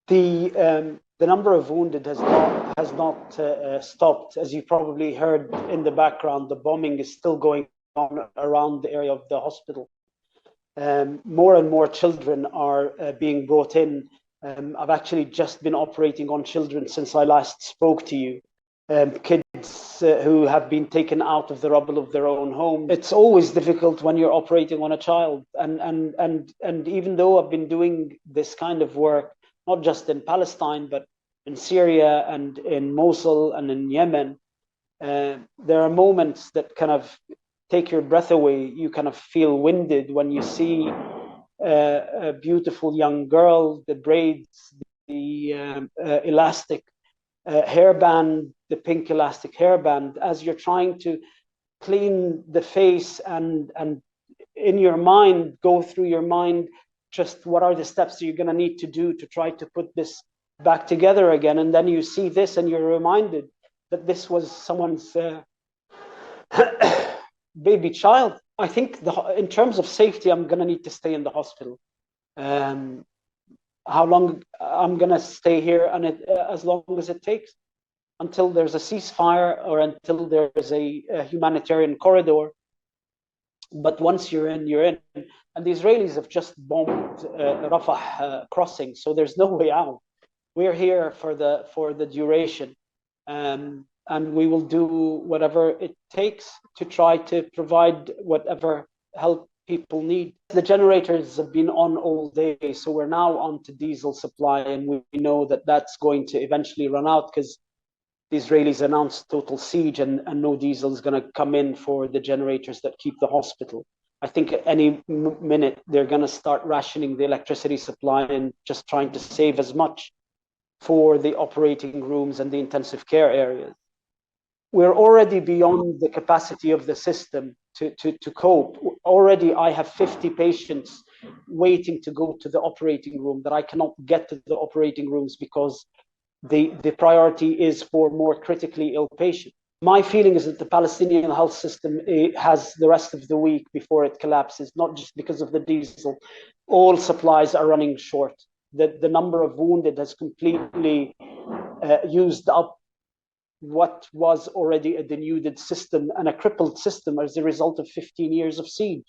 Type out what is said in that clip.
The number of wounded has not stopped. As you probably heard in the background, the bombing is still going on around the area of the hospital. More and more children are being brought in. I've actually just been operating on children since I last spoke to you. Kids who have been taken out of the rubble of their own home. It's always difficult when you're operating on a child. And even though I've been doing this kind of work, not just in Palestine, but in Syria and in Mosul and in Yemen, there are moments that kind of take your breath away. You kind of feel winded when you see a beautiful young girl, the braids, the elastic hairband, the pink elastic hairband, as you're trying to clean the face and in your mind, go through your mind, just what are the steps you're going to need to do to try to put this back together again. And then you see this and you're reminded that this was someone's baby child. I think in terms of safety, I'm going to need to stay in the hospital. How long I'm going to stay here, and as long as it takes, until there's a ceasefire or until there's a humanitarian corridor. But once you're in, you're in. And the Israelis have just bombed Rafah crossing, so there's no way out. We're here for the duration, and we will do whatever it takes to try to provide whatever help people need. The generators have been on all day, so we're now on to diesel supply, and we know that that's going to eventually run out because the Israelis announced total siege, and no diesel is going to come in for the generators that keep the hospital. I think any minute they're going to start rationing the electricity supply and just trying to save as much for the operating rooms and the intensive care areas. We're already beyond the capacity of the system to cope. Already I have 50 patients waiting to go to the operating room that I cannot get to the operating rooms because the priority is for more critically ill patients. My feeling is that the Palestinian health system has the rest of the week before it collapses, not just because of the diesel. All supplies are running short. The number of wounded has completely used up what was already a denuded system and a crippled system as a result of 15 years of siege.